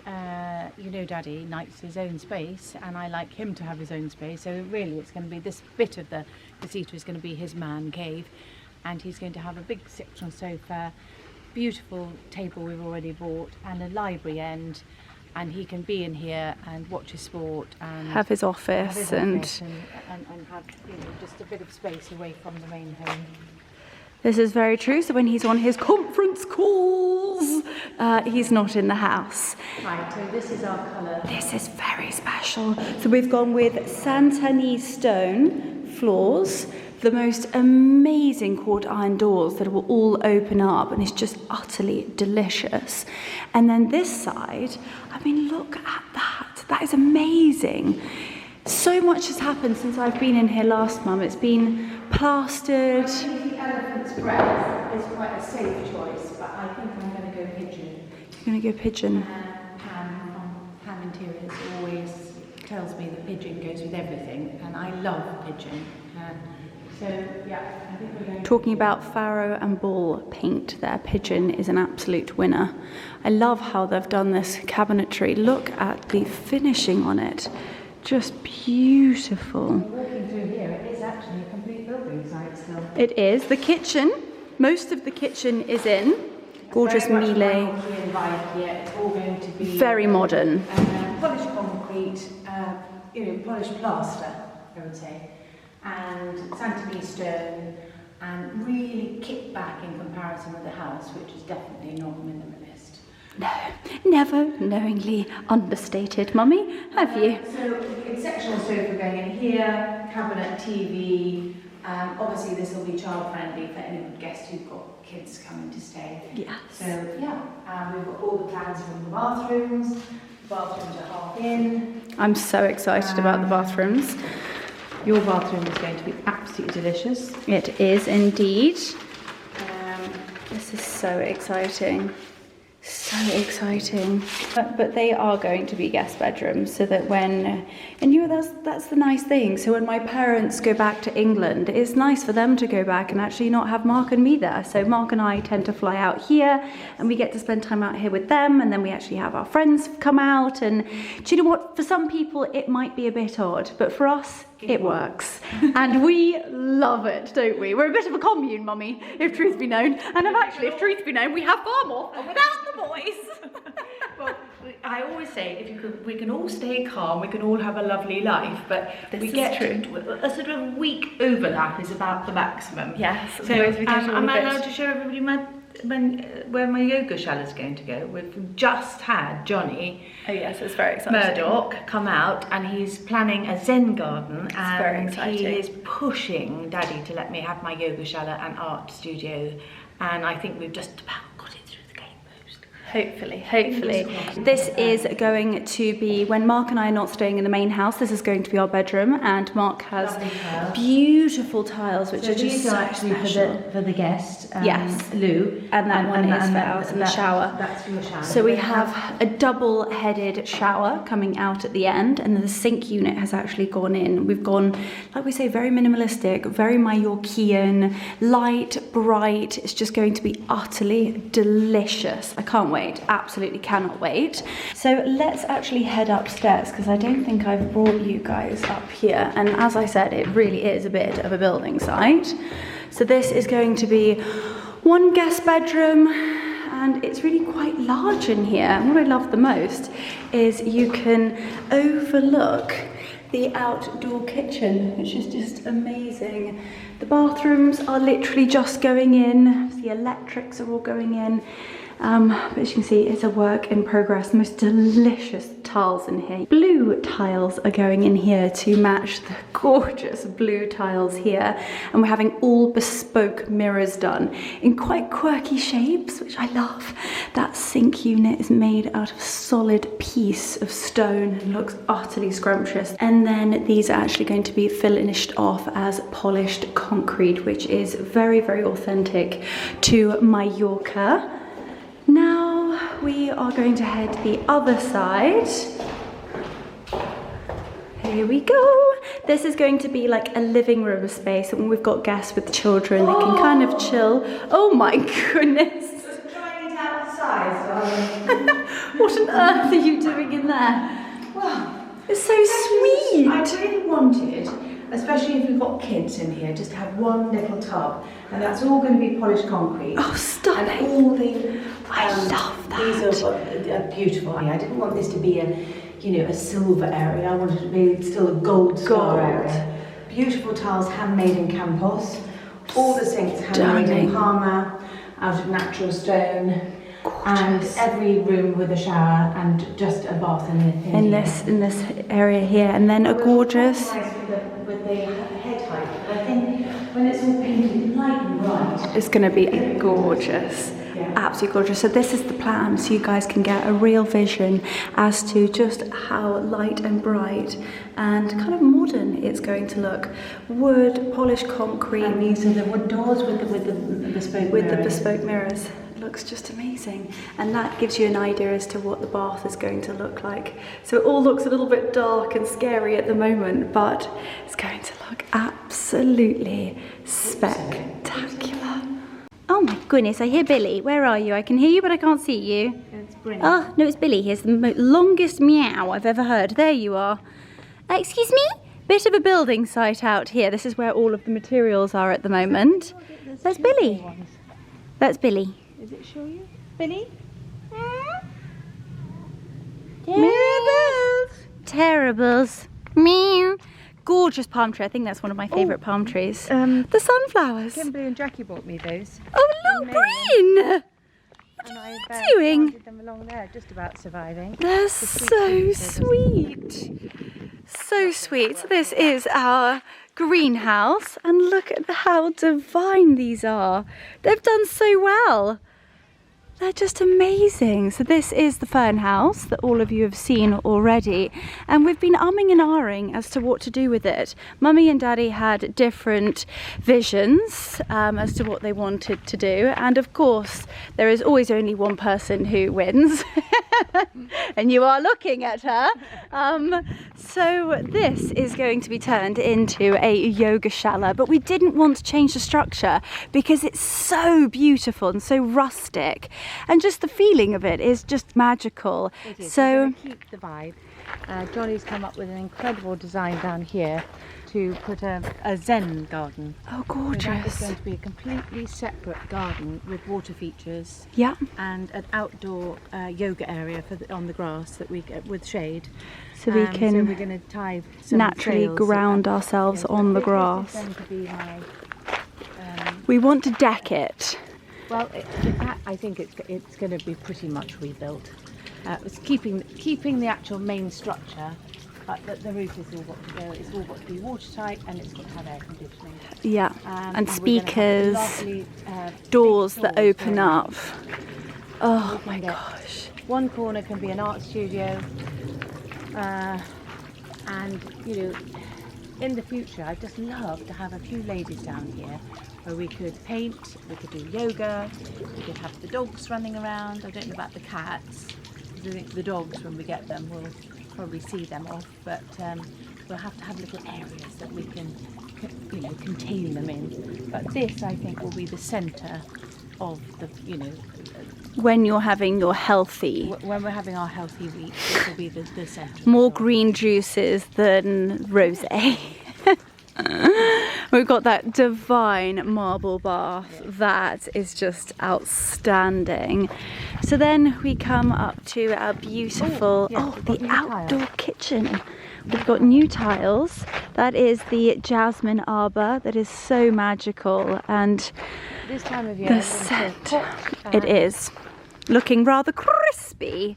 you know Daddy likes his own space and I like him to have his own space, so really it's going to be, this bit of the casita is going to be his man cave. And he's going to have a big sectional sofa, beautiful table we've already bought, and a library end, and he can be in here and watch his sport and
Have his office, and
have, you know, just a bit of space away from the main home.
this is very true. So when he's on his conference calls, he's not in the house.
Right, so this is our colour.
This is very special. So we've gone with Santanese stone floors, the most amazing wrought iron doors that will all open up, and it's just utterly delicious. And then this side, I mean, look at that. That is amazing. So much has happened since I've been in here last, Mum. It's been plastered.
I think the elephant's breath is quite a safe choice, but I think I'm going to go pigeon.
You're going to go pigeon.
Pam from Pam Interiors always tells me that pigeon goes with everything, and I love pigeon. So yeah, I think we're going to...
Talking about Farrow and Ball paint there, pigeon is an absolute winner. I love how they've done this cabinetry. Look at the finishing on it. Just beautiful.
Walking through here, it is actually a complete building site still.
It is. The kitchen, most of the kitchen is in. Gorgeous melee.
It's all going to be
Very modern.
Polished concrete, polished plaster, I would say, and Santanese stone, and really kicked back in comparison with the house, which is definitely not minimalist.
No, never knowingly understated, Mummy, have you?
So, sectional sofa going in here, cabinet, TV. Obviously, this will be child friendly for any guests who've got kids coming to stay.
Yes.
So, yeah, we've got all the plans from the bathrooms. The bathrooms are half in.
I'm so excited about the bathrooms.
Your bathroom is going to be absolutely delicious.
It is indeed. This is so exciting. So exciting. But they are going to be guest bedrooms, so that when, and that's the nice thing. So when my parents go back to England, it's nice for them to go back and actually not have Mark and me there. So Mark and I tend to fly out here, and we get to spend time out here with them, and then we actually have our friends come out. And do you know what? For some people, it might be a bit odd, but for us, it works. And we love it, don't we? We're a bit of a commune, Mummy, if truth be known. And actually, if truth be known, we have far more without the boys.
Well, I always say, we can all stay calm, we can all have a lovely life, but we get a sort of week overlap is about the maximum.
Yes.
So am I allowed to show everybody where my yoga is going to go? We've just had Johnny.
Oh yes, it's very exciting.
Murdoch come out, and he's planning a Zen garden, and
very exciting.
he is pushing Daddy to let me have my yoga and art studio, and I think we've just about got it through the gate post.
Hopefully. This is going to be, when Mark and I are not staying in the main house, this is going to be our bedroom, and Mark has beautiful tiles, which are just so special.
For the guest,
yes,
Lou,
and that one is for out in the shower.
That's for your shower.
So we have a double-headed shower coming out at the end, and the sink unit has actually gone in. We've gone, like we say, very minimalistic, very Mallorcan, light, bright. It's just going to be utterly delicious. I can't wait. Absolutely cannot wait. So let's actually head upstairs, because I don't think I've brought you guys up here. And as I said, it really is a bit of a building site. So this is going to be one guest bedroom, and it's really quite large in here. And what I love the most is you can overlook the outdoor kitchen, which is just amazing. The bathrooms are literally just going in. The electrics are all going in. But as you can see, it's a work in progress. The most delicious tiles in here. Blue tiles are going in here to match the gorgeous blue tiles here. And we're having all bespoke mirrors done in quite quirky shapes, which I love. That sink unit is made out of solid piece of stone and looks utterly scrumptious. And then these are actually going to be finished off as polished concrete, which is very, very authentic to Mallorca. Now we are going to head the other side. Here we go. This is going to be like a living room space, and when we've got guests with children, they can kind of chill. Oh my goodness.
Just trying it outside.
What on earth are you doing in there?
Well,
it's so sweet.
I really wanted, especially if we've got kids in here, just to have one little tub, and that's all going to be polished concrete.
Oh, stunning.
And all the,
I love that.
These are beautiful. I didn't want this to be a silver area. I wanted it to be still a gold star area. Beautiful tiles, handmade in Campos. All the sinks handmade in Parma, out of natural stone. and every room with a shower and just a bath in
this area here, and then a gorgeous.
With the head height, but I think when it's all painted light and bright,
It's going to be gorgeous.
Yeah.
Absolutely gorgeous. So this is the plan, so you guys can get a real vision as to just how light and bright and kind of modern it's going to look. Wood, polished concrete.
and these are the wood doors with the bespoke mirrors.
It looks just amazing, and that gives you an idea as to what the bath is going to look like. So it all looks a little bit dark and scary at the moment, but it's going to look absolutely spectacular. Oh my goodness, I hear Billy. Where are you? I can hear you, but I can't see you.
It's brilliant.
Oh, no, it's Billy. Here's the longest meow I've ever heard. There you are. Excuse me? Bit of a building site out here. This is where all of the materials are at the moment. That's Billy. That's Billy.
Does it show you? Billy?
Terribles. Terribles. Meow. Gorgeous palm tree. I think that's one of my favourite palm trees. The sunflowers.
Kimberly and Jackie bought me those.
Oh, look, Bryn! What are you doing?
Planted them along there, just about surviving.
They're so sweet. So sweet. So this is our greenhouse, and look at how divine these are. They've done so well. They're just amazing. So this is the fern house that all of you have seen already, and we've been umming and ahhing as to what to do with it. Mummy and Daddy had different visions as to what they wanted to do, and of course there is always only one person who wins and you are looking at her. So this is going to be turned into a yoga shala, but we didn't want to change the structure because it's so beautiful and so rustic. And just the feeling of it is just magical.
It is.
So
We're gonna keep the vibe. Johnny's come up with an incredible design down here to put a Zen garden.
oh,
So that is
gorgeous.
going to be a completely separate garden with water features
Yeah.
and an outdoor yoga area for on the grass that we get with shade.
So we
So
can
we're going to tie some
naturally
trails
ground
up.
ourselves
Yes,
on the
this
grass.
is going to be my.
We want to deck it.
Well, I think it's going to be pretty much rebuilt. It's keeping the actual main structure, but the roof is all got to go. It's all got to be watertight, and it's got to have air conditioning.
Yeah. And
we're gonna have
speakers,
lovely,
doors
big
that
doors
open
going
up. Oh
We
my
can get-
gosh.
One corner can be an art studio, and you know, in the future, I'd just love to have a few ladies down here where we could paint, we could do yoga, we could have the dogs running around. I don't know about the cats, because I think the dogs, when we get them, we'll probably see them off, but we'll have to have little areas that we can, you know, contain them in. But this, I think, will be the centre of the, you know,
When you're having your healthy,
when we're having our healthy week, this will be the centre.
more green juices than rosé. We've got that divine marble bath that is just outstanding. So then we come up to our beautiful, the outdoor kitchen. We've got new tiles. That is the jasmine arbor that is so magical, and
This time of year,
the
it's
scent,
hot,
it is looking rather crispy.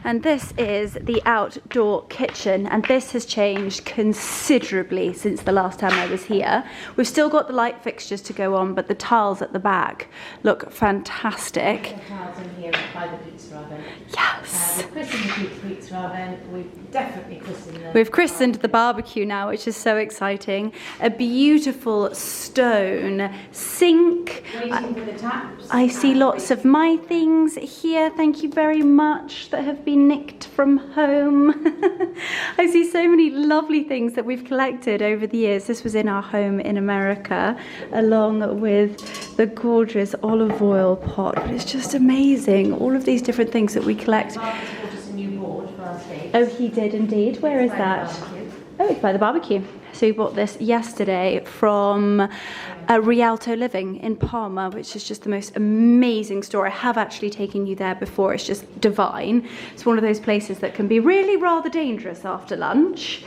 And this is the outdoor kitchen, and this has changed considerably since the last time I was here. We've still got the light fixtures to go on, but the tiles at the back look fantastic.
tiles in here by the pizza oven.
Yes.
We've christened the pizza oven. We've definitely christened the.
We've christened the barbecue now, which is so exciting. A beautiful stone sink.
Waiting for the taps.
I see lots of my things here, thank you very much, that have been nicked from home. I see so many lovely things that we've collected over the years. This was in our home in America, along with the gorgeous olive oil pot. But it's just amazing, all of these different things that we collect.
Marcus bought us a new board for our steak.
Oh, he did indeed. Where is that? Oh, it's by the barbecue. So we bought this yesterday from Rialto Living in Palma, which is just the most amazing store. I have actually taken you there before. It's just divine. It's one of those places that can be really rather dangerous after lunch.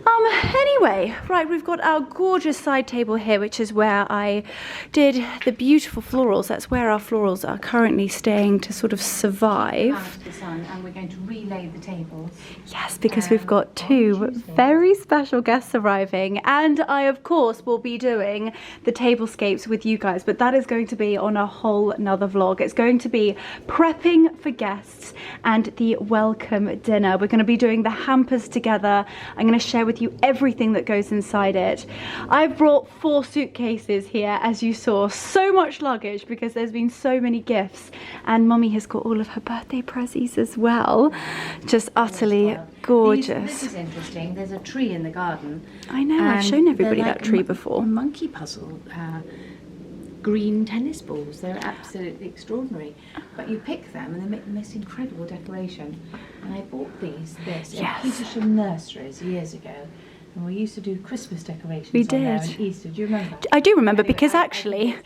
Anyway, right, we've got our gorgeous side table here, which is where I did the beautiful florals. That's where our florals are currently staying to sort of survive.
Out of the sun, and we're going to relay the tables.
Yes, because we've got two very special guests arriving, and I of course will be doing the tablescapes with you guys, but that is going to be on a whole nother vlog. It's going to be prepping for guests and the welcome dinner. We're going to be doing the hampers together. I'm going to share with you everything that goes inside it. I've brought 4 suitcases here, as you saw. So much luggage because there's been so many gifts, and Mummy has got all of her birthday prezzies as well. Just utterly gorgeous.
This is interesting. There's a tree in the garden.
I know, I've shown everybody
They're like
that tree before.
A monkey puzzle. Green tennis balls. They're absolutely extraordinary. But you pick them and they make the most incredible decoration. And I bought this in Petersham Nurseries years ago. And we used to do Christmas decorations
We
on there
did.
and Easter. Do you remember?
I do remember,
Anyway,
because actually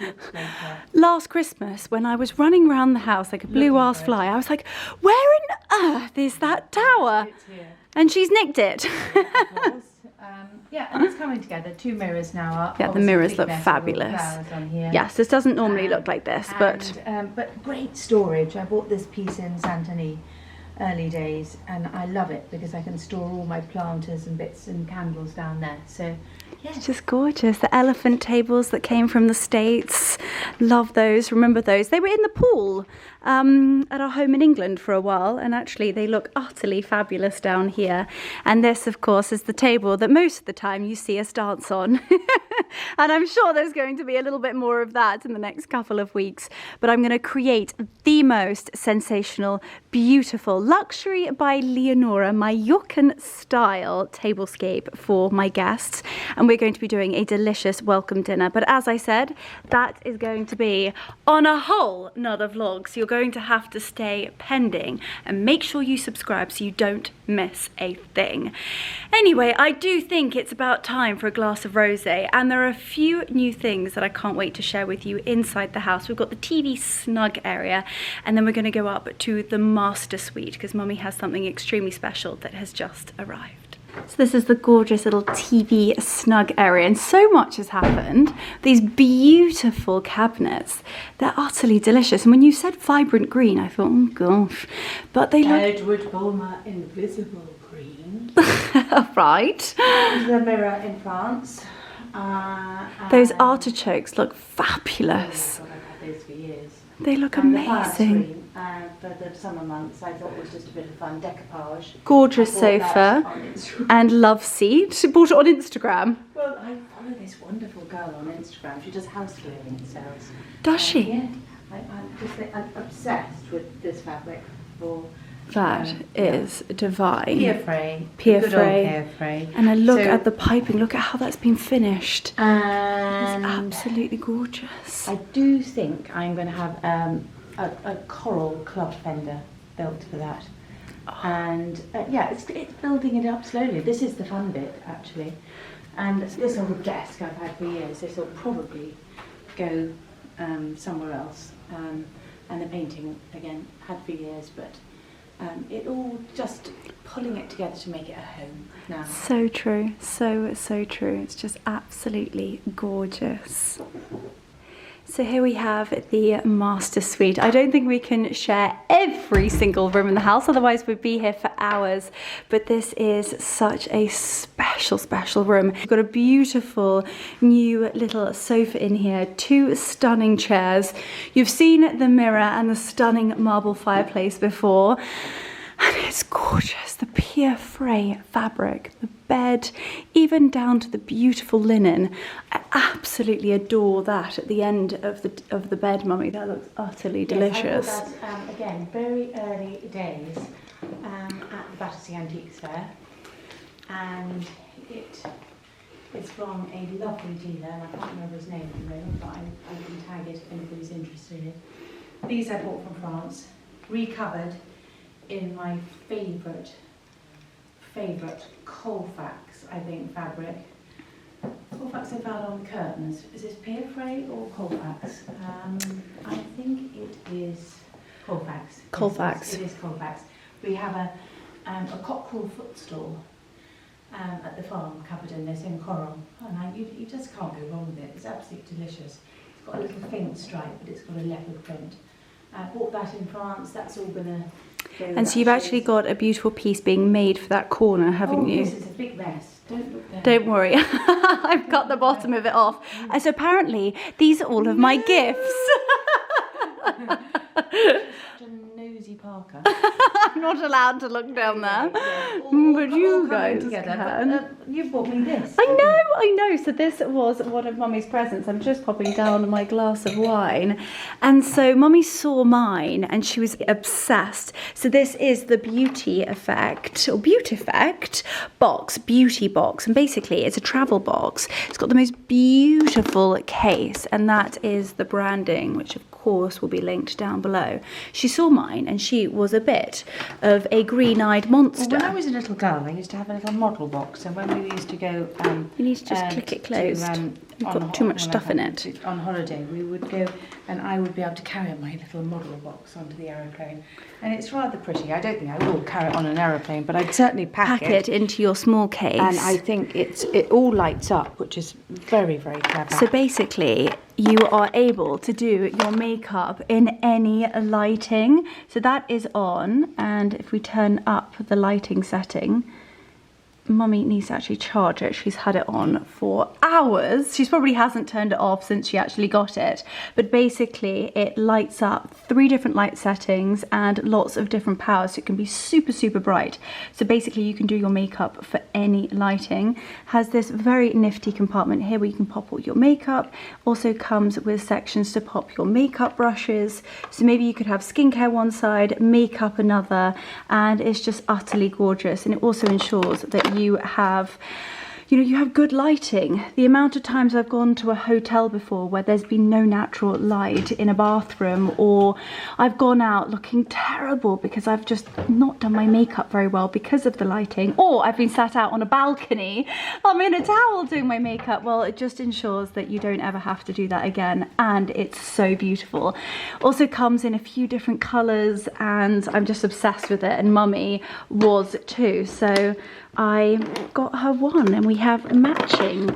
last Christmas when I was running around the house like a blue-ass fly, I was like, where on earth is that tower?
It's here.
And she's nicked it.
Yeah, and it's coming together. 2 mirrors now are.
Yeah, the mirrors look fabulous.
On here.
Yes, this doesn't normally look like this, but
But great storage. I bought this piece in Santony early days, and I love it because I can store all my planters and bits and candles down there. So yeah,
it's just gorgeous. The elephant tables that came from the States, love those, remember those. They were in the pool at our home in England for a while, and actually they look utterly fabulous down here. And this, of course, is the table that most of the time you see us dance on. And I'm sure there's going to be a little bit more of that in the next couple of weeks. But I'm going to create the most sensational, beautiful, luxury by Leonora, Mallorcan style tablescape for my guests. And we're going to be doing a delicious welcome dinner. But as I said, that is going to be on a whole nother vlog. So you're going to have to stay pending and make sure you subscribe so you don't miss a thing. Anyway, I do think it's about time for a glass of rosé, and there are a few new things that I can't wait to share with you inside the house. We've got the TV snug area, and then we're going to go up to the master suite because Mummy has something extremely special that has just arrived. So this is the gorgeous little TV snug area, and so much has happened. These beautiful cabinets, they're utterly delicious. And when you said vibrant green, I thought, oh gosh, but they look...
Edward Bulmer Invisible Green.
Right.
The mirror in France.
Those artichokes look fabulous.
Oh my God, I've had those for years.
They look
And the fire
amazing.
screen, for the summer months, I thought was just a bit of fun. Decoupage.
Gorgeous
I bought that
sofa
on Instagram.
and love seat. She bought it on Instagram.
Well, I follow this wonderful girl on Instagram. She does house clearing sales.
Does she?
Yeah. I'm obsessed with this fabric for.
That is divine.
Pierre Fray.
Pierre
Good old
Fray.
Pierre Fray.
And I look
So-
at the piping. Look at how that's been finished. It's
And
absolutely gorgeous.
I do think I'm going to have a coral club fender built for that. And yeah, it's building it up slowly. This is the fun bit, actually. And this old desk I've had for years, this will probably go somewhere else. And the painting, again, had for years, but it all just pulling it together to make it a home now.
So true. So true. It's just absolutely gorgeous. So here we have the master suite. I don't think we can share every single room in the house, otherwise we'd be here for hours. But this is such a special room. We've got a beautiful new little sofa in here, 2 stunning chairs. You've seen the mirror and the stunning marble fireplace before. And it's gorgeous, the Pierre Fray fabric, the bed, even down to the beautiful linen. I absolutely adore that at the end of the bed, Mummy. That looks utterly delicious.
Yes, I bought that, again, very early days at the Battersea Antiques Fair. And it's from a lovely dealer, and I can't remember his name at the moment, but I can tag it if anybody's interested in it. These I bought from France, recovered in my favourite Colfax, I think, fabric. Colfax I found on the curtains. Is this Pierre Fray or Colfax? I think it is Colfax.
Colfax.
Yes, it is Colfax. We have a cockerel footstool, at the farm, covered in this in coral. And you just can't go wrong with it. It's absolutely delicious. It's got a little faint stripe, but it's got a leopard print. Bought that in France. That's all gonna go.
And so you've actually got a beautiful piece being made for that corner, haven't you?
This is a big mess. Don't look there.
Don't worry, I've cut the bottom of it off. So apparently these are all of my gifts.
Such a nosy Parker.
I'm not allowed to look down there. But you guys can.
You've bought me this.
I know. So this was one of Mummy's presents. I'm just popping down my glass of wine. And so Mummy saw mine and she was obsessed. So this is the Beauty Effect, or Beauty Effect box, beauty box. And basically it's a travel box. It's got the most beautiful case, and that is the branding, which of course will be linked down below. She saw mine and she was a bit of a green-eyed monster.
Well, when I was a little girl, I used to have a little model box, and when we used to go,
you need to just click it closed. You've got too much stuff in it.
On holiday, we would go, and I would be able to carry my little model box onto the aeroplane, and it's rather pretty. I don't think I will carry it on an aeroplane, but I'd certainly pack
it into your small case.
And I think it all lights up, which is very, very clever.
So basically, you are able to do your makeup in any lighting. So that is on, and if we turn up the lighting setting, Mummy needs to actually charge it. She's had it on for hours. She probably hasn't turned it off since she actually got it. But basically it lights up 3 different light settings and lots of different powers. So it can be super, super bright. So basically you can do your makeup for any lighting. Has this very nifty compartment here where you can pop all your makeup. Also comes with sections to pop your makeup brushes. So maybe you could have skincare one side, makeup another, and it's just utterly gorgeous. And it also ensures that you have good lighting. The amount of times I've gone to a hotel before where there's been no natural light in a bathroom, or I've gone out looking terrible because I've just not done my makeup very well because of the lighting, or I've been sat out on a balcony, I'm in a towel doing my makeup. Well, it just ensures that you don't ever have to do that again, and it's so beautiful. Also comes in a few different colours, and I'm just obsessed with it, and Mummy was too. So I got her one, and we have matching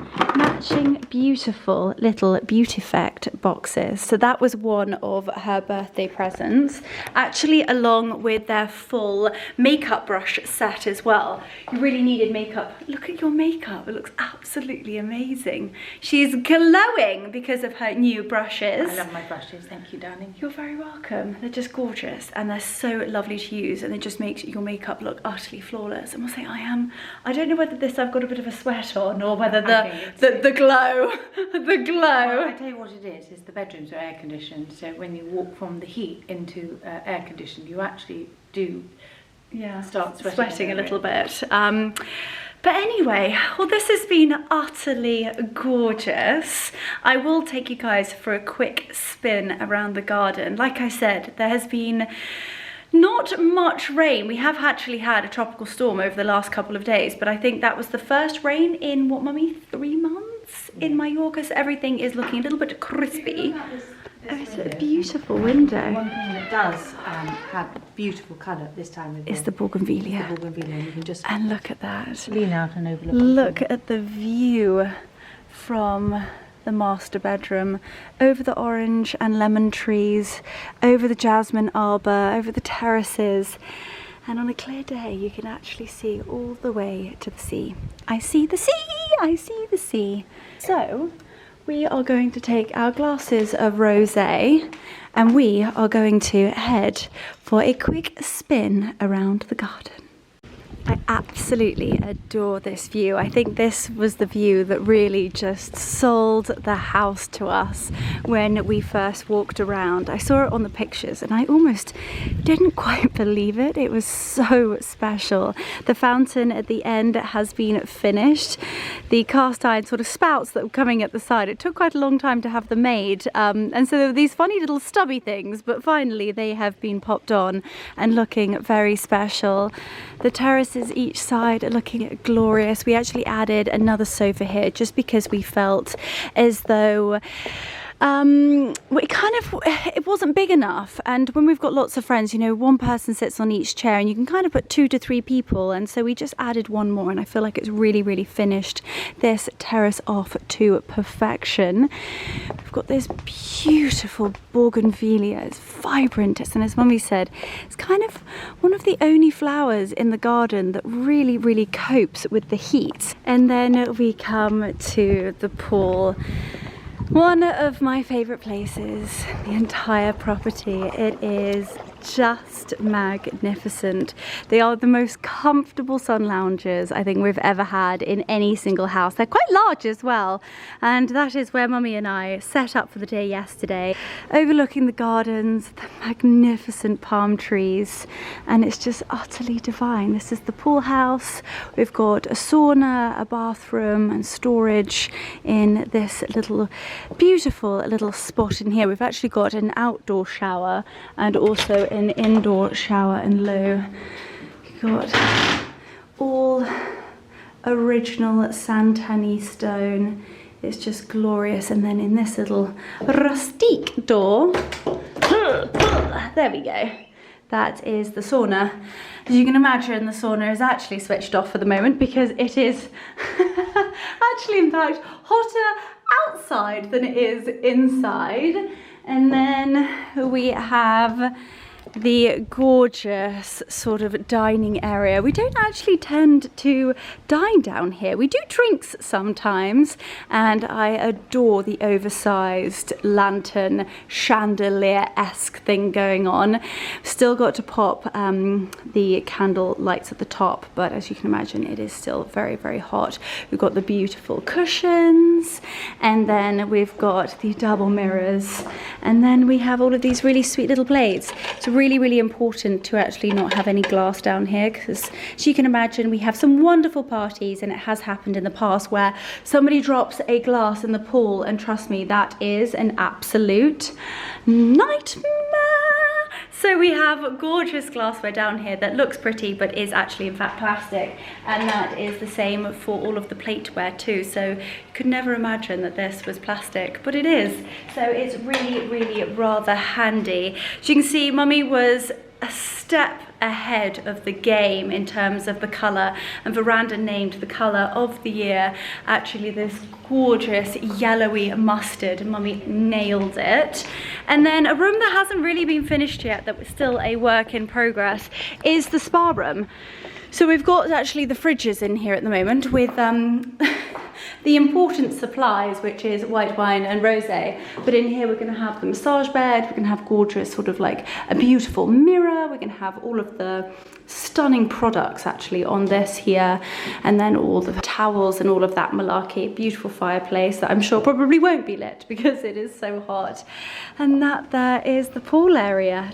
beautiful little Beauty Effect boxes. So that was one of her birthday presents, actually along with their full makeup brush set as well. You really needed makeup. Look at your makeup, it looks absolutely amazing. She's glowing because of her new brushes.
I love my brushes, thank you, darling.
You're very welcome. They're just gorgeous, and they're so lovely to use, and it just makes your makeup look utterly flawless. I must say, I don't know whether I've got a bit of a sweat on, or whether the glow,
Well, I tell you what it is the bedrooms are air conditioned, so when you walk from the heat into air conditioned, you actually do start
sweating a little bit. But anyway, well, this has been utterly gorgeous. I will take you guys for a quick spin around the garden. Like I said, there has been not much rain. We have actually had a tropical storm over the last couple of days, but I think that was the first rain in, what, Mummy, 3 months in Mallorca, so everything is looking a little bit crispy. Oh, it's a beautiful window.
One thing that does have beautiful colour this time of year
is the bougainvillea.
The bougainvillea. You can just
and look at that.
lean out and overlook.
Look at the view from the master bedroom, over the orange and lemon trees, over the jasmine arbour, over the terraces, and on a clear day you can actually see all the way to the sea. I see the sea, I see the sea. So we are going to take our glasses of rosé and we are going to head for a quick spin around the garden. I absolutely adore this view. I think this was the view that really just sold the house to us when we first walked around. I saw it on the pictures and I almost didn't quite believe it. It was so special. The fountain at the end has been finished. The cast iron sort of spouts that were coming at the side, it took quite a long time to have them made. And so there were these funny little stubby things, but finally they have been popped on and looking very special. The terraces each side are looking glorious. We actually added another sofa here just because we felt as though it wasn't big enough, and when we've got lots of friends, you know, one person sits on each chair and you can kind of put 2 to 3 people, and so we just added one more, and I feel like it's really finished this terrace off to perfection. We've got this beautiful bougainvillea. It's vibrant, and as Mummy said, it's kind of one of the only flowers in the garden that really copes with the heat. And then we come to the pool. One of my favourite places, the entire property. It is just magnificent. They are the most comfortable sun loungers I think we've ever had in any single house. They're quite large as well, and that is where Mummy and I set up for the day yesterday, overlooking the gardens, the magnificent palm trees, and it's just utterly divine. This is the pool house. We've got a sauna, a bathroom and storage in this little beautiful little spot in here. We've actually got an outdoor shower and also an indoor shower and low. We've got all original Santani stone. It's just glorious. And then in this little rustique door, there we go. That is the sauna. As you can imagine, the sauna is actually switched off for the moment because it is actually, in fact, hotter outside than it is inside. And then we have the gorgeous sort of dining area. We don't actually tend to dine down here. We do drinks sometimes, and I adore the oversized lantern chandelier-esque thing going on. Still got to pop the candle lights at the top, but as you can imagine, it is still very hot. We've got the beautiful cushions, and then we've got the double mirrors, and then we have all of these really sweet little plates. It's really important to actually not have any glass down here, because as you can imagine, we have some wonderful parties, and it has happened in the past where somebody drops a glass in the pool, and trust me, that is an absolute nightmare. So we have gorgeous glassware down here that looks pretty but is actually in fact plastic, and that is the same for all of the plateware too. So you could never imagine that this was plastic, but it is. So it's really rather handy. As you can see, Mummy was a step ahead of the game in terms of the colour, and Veranda named the colour of the year actually this gorgeous yellowy mustard, and Mummy nailed it. And then a room that hasn't really been finished yet, that was still a work in progress, is the spa room. So we've got actually the fridges in here at the moment with the important supplies, which is white wine and rosé. But in here we're going to have the massage bed, we're going to have gorgeous sort of like a beautiful mirror, we're going to have all of the stunning products actually on this here, and then all the towels and all of that malarkey. Beautiful fireplace that I'm sure probably won't be lit because it is so hot. And that there is the pool area.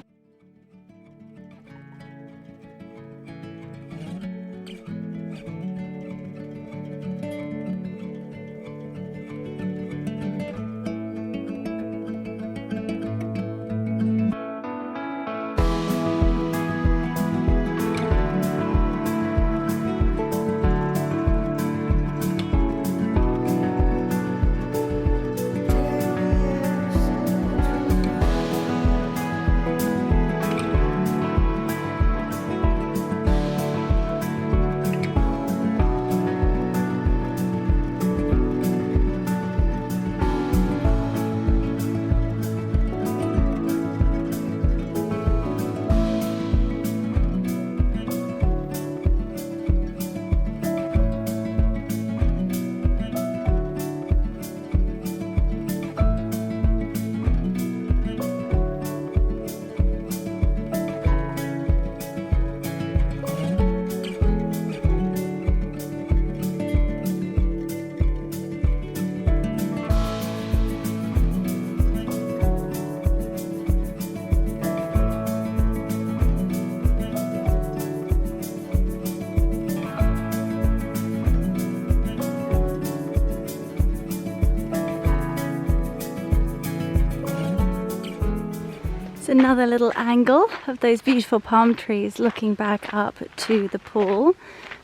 Another little angle of those beautiful palm trees looking back up to the pool.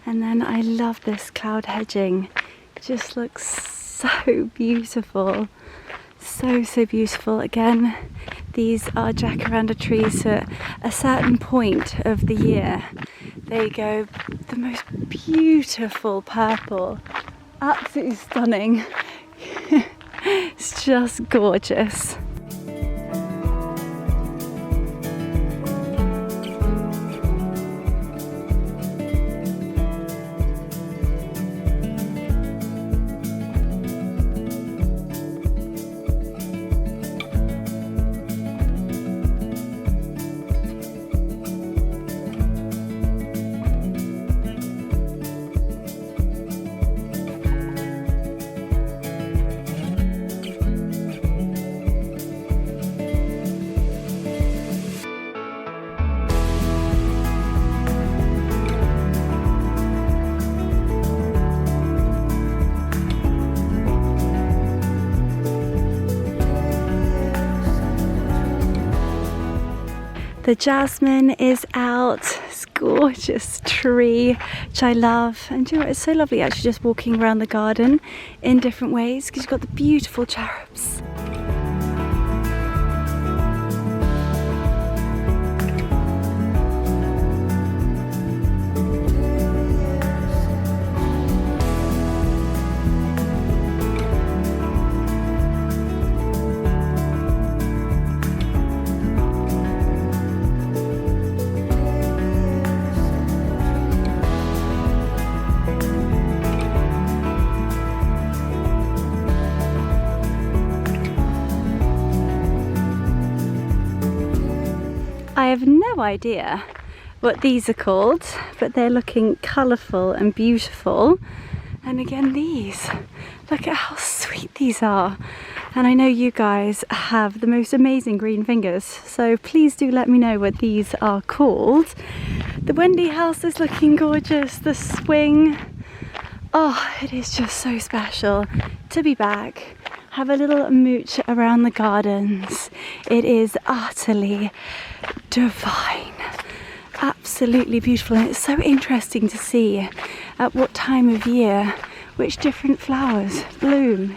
And then I love this cloud hedging. It just looks so beautiful. So beautiful. Again, these are jacaranda trees, so at a certain point of the year they go the most beautiful purple. Absolutely stunning. It's just gorgeous. The jasmine is out. It's a gorgeous tree, which I love. And do you know what? It's so lovely actually just walking around the garden in different ways because you've got the beautiful cherubs. I have no idea what these are called, but they're looking colourful and beautiful. And again, these, look at how sweet these are. And I know you guys have the most amazing green fingers, so please do let me know what these are called. The Wendy house is looking gorgeous, the swing. Oh, it is just so special to be back. Have a little mooch around the gardens. It is utterly divine, absolutely beautiful, and it's so interesting to see at what time of year which different flowers bloom.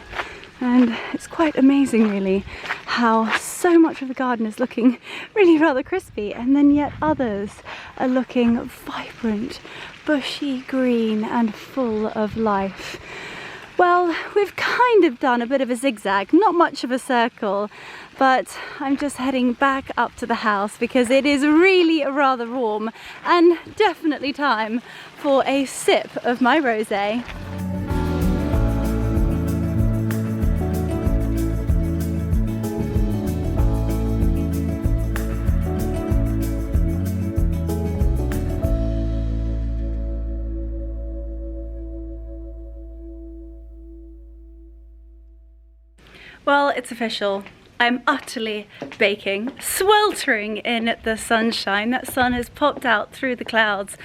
And it's quite amazing really how so much of the garden is looking really rather crispy, and then yet others are looking vibrant, bushy green and full of life. Well, we've kind of done a bit of a zigzag, not much of a circle, but I'm just heading back up to the house because it is really rather warm and definitely time for a sip of my rosé. Well, it's official. I'm utterly baking, sweltering in the sunshine. That sun has popped out through the clouds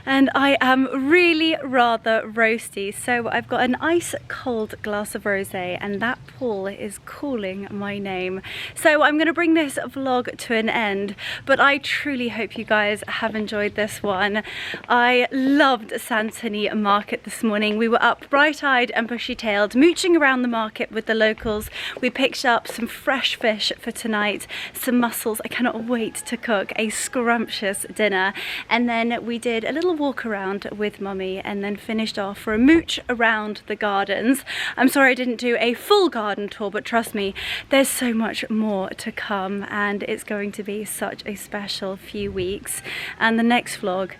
and I am really rather roasty. So I've got an ice cold glass of rosé and that pool is calling my name. So I'm going to bring this vlog to an end, but I truly hope you guys have enjoyed this one. I loved Santony Market this morning. We were up bright-eyed and bushy-tailed, mooching around the market with the locals. We picked up some fresh fish for tonight, some mussels. I cannot wait to cook a scrumptious dinner. And then we did a little walk around with Mummy and then finished off for a mooch around the gardens. I'm sorry I didn't do a full garden tour, but trust me, there's so much more to come and it's going to be such a special few weeks. And the next vlog,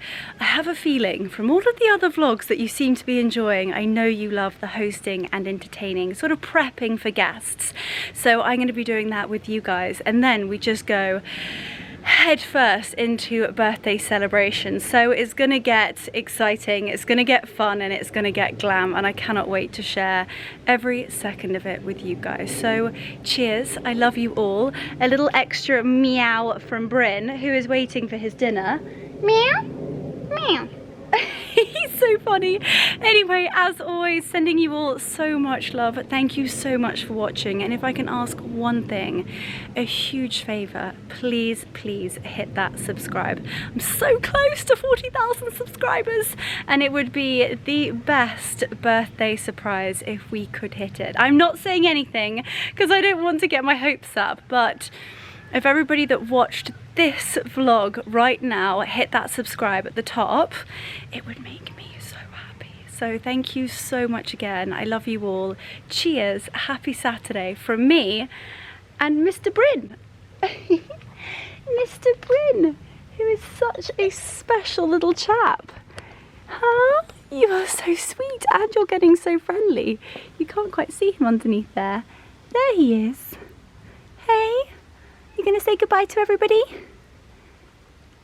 I have a feeling from all of the other vlogs that you seem to be enjoying, I know you love the hosting and entertaining, sort of prepping for guests. So I'm going to be doing that with you guys, and then we just go head first into birthday celebrations. So it's gonna get exciting, it's gonna get fun, and it's gonna get glam, and I cannot wait to share every second of it with you guys. So cheers, I love you all. A little extra meow from Bryn, who is waiting for his dinner. Meow, meow. He's so funny. Anyway, as always, sending you all so much love. Thank you so much for watching. And if I can ask one thing, a huge favor, please hit that subscribe. I'm so close to 40,000 subscribers, and it would be the best birthday surprise if we could hit it. I'm not saying anything because I don't want to get my hopes up, but if everybody that watched this vlog right now hit that subscribe at the top, it would make me so happy. So thank you so much again. I love you all. Cheers. Happy Saturday from me and Mr. Bryn. Mr. Bryn, who is such a special little chap. Huh? You are so sweet and you're getting so friendly. You can't quite see him underneath there. There he is. Hey, you gonna say goodbye to everybody?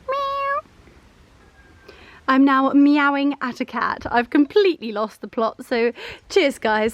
Meow. I'm now meowing at a cat. I've completely lost the plot, so cheers guys.